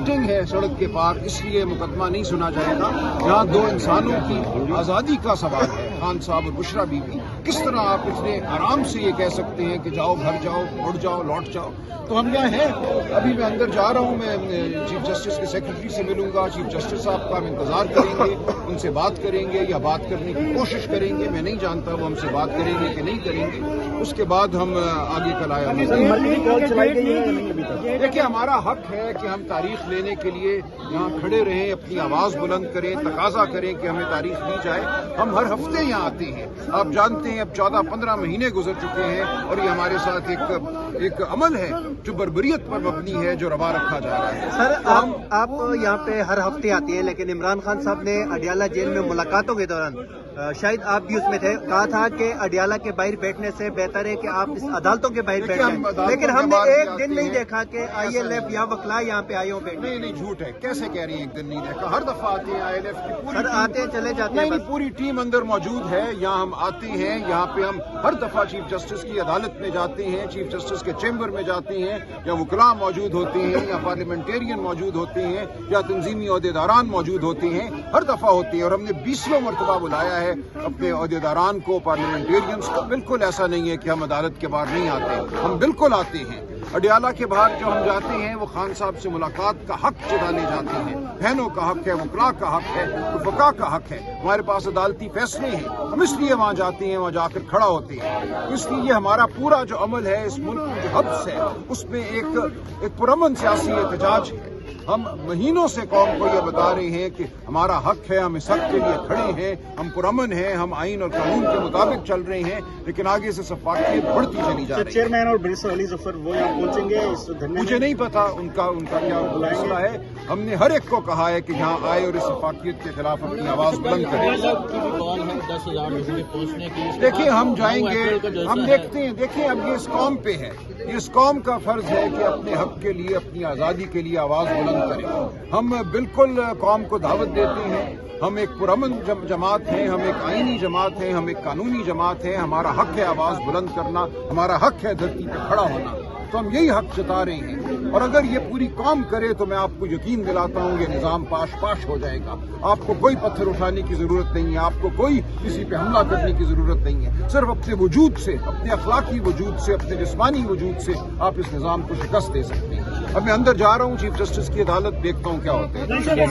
Sitting है सड़क के पार, इसलिए मुकदमा नहीं सुना जाएगा। यहाँ दो इंसानों की आज़ादी का सवाल है, खान साहब और बुशरा बीबी। किस तरह आप इतने आराम से ये कह सकते हैं कि जाओ घर जाओ, उड़ जाओ, लौट जाओ। तो हम यहाँ हैं, अभी मैं अंदर जा रहा हूँ, मैं चीफ जस्टिस के सेक्रेटरी से मिलूंगा। चीफ जस्टिस साहब का हम इंतजार करेंगे, उनसे बात करेंगे या बात करने की कोशिश करेंगे। मैं नहीं जानता वो हमसे बात करेंगे कि नहीं करेंगे, उसके बाद हम आगे कल आए। देखिए, हमारा हक है कि हम तारीख लेने के लिए यहाँ खड़े रहें, अपनी आवाज़ बुलंद करें, तकाजा करें कि हमें तारीख दी जाए। हम हर हफ्ते यहाँ आते हैं, आप जानते हैं अब 14-15 महीने गुजर चुके हैं और ये हमारे साथ एक अमल है जो बर्बरियत पर मबनी है, जो रवा रखा जा रहा है। सर, आप यहाँ पे हर हफ्ते आते हैं, लेकिन इमरान खान साहब ने अडियाला जेल में मुलाकातों के दौरान, शायद आप भी उसमें थे, कहा था कि अडियाला के बाहर बैठने से बेहतर है कि आप इस अदालतों के बाहर बैठें, लेकिन हमने एक दिन नहीं देखा कि ILF या वकला यहाँ पे आए हो बैठे। नहीं, झूठ है। कैसे कह रही है एक दिन नहीं देखा? हर दफा आते हैं ILF की पूरी सर, आते हैं चले जाते हैं। नहीं, पूरी टीम अंदर मौजूद है। यहाँ हम आते हैं, यहाँ पे हम हर दफा चीफ जस्टिस की अदालत में जाते हैं, चीफ जस्टिस के चैम्बर में जाते हैं, या वकला मौजूद होते हैं, या पार्लियामेंटेरियन मौजूद होते हैं, या तंजीमी ओहदेदारान मौजूद होते हैं। हर दफा होते हैं और हमने 20वें मरतबा बुलाया है अपने ओहदेदारान को, पार्लियामेंटेरियंस को। बिल्कुल ऐसा नहीं है कि हम अदालत के बाहर नहीं आते, हम बिल्कुल आते हैं। अडियाला के बाहर जो हम जाते हैं वो खान साहब से मुलाकात का हक जताने जाते हैं, बहनों का हक है, वकला का हक है, फका का हक है। हमारे पास अदालती फैसले हैं, हम इसलिए वहाँ जाते हैं, वहाँ जाकर खड़ा होते हैं। इसलिए ये हमारा पूरा जो अमल है, इस मुल्क में जो हब्स है, उसमें एक पुरअमन सियासी एहतजाज है। हम महीनों से कौम को ये बता रहे हैं कि हमारा हक है, हम इस हक के लिए खड़े हैं, हम पुरअमन हैं, हम आइन और कानून के मुताबिक चल रहे हैं, लेकिन आगे से सफाकियत बढ़ती चली जा रही है। चेयरमैन और बैरिस्टर अली जफर वो यहाँ पहुंचेंगे इस धरने में? मुझे नहीं पता उनका क्या फैसला है। हमने हर एक को कहा है कि यहाँ आए और इस सफाकियत के खिलाफ अपनी आवाज बुलंद करें। 10,000 लोगों पहुंचने की। देखिए, हम जाएंगे, हम देखते हैं। देखिए, अब ये इस कौम पे है, ये इस कौम का फर्ज है कि अपने हक के लिए, अपनी आज़ादी के लिए आवाज़ बुलंद करें। हम बिल्कुल कौम को दावत देते हैं, हम एक पुरअमन जमात हैं, हम एक आईनी जमात हैं, हम एक कानूनी जमात हैं। हमारा हक है आवाज़ बुलंद करना, हमारा हक है धरती पर खड़ा होना, तो हम यही हक जता रहे हैं। और अगर ये पूरी कौम करे तो मैं आपको यकीन दिलाता हूँ ये निज़ाम पाश हो जाएगा। आपको कोई पत्थर उठाने की ज़रूरत नहीं है, आपको कोई किसी पे हमला करने की ज़रूरत नहीं है। सिर्फ अपने वजूद से, अपने अखलाकी वजूद से, अपने जिस्मानी वजूद से आप इस निज़ाम को शिकस्त दे सकते हैं। अब मैं अंदर जा रहा हूँ, चीफ जस्टिस की अदालत, देखता हूँ क्या होता है।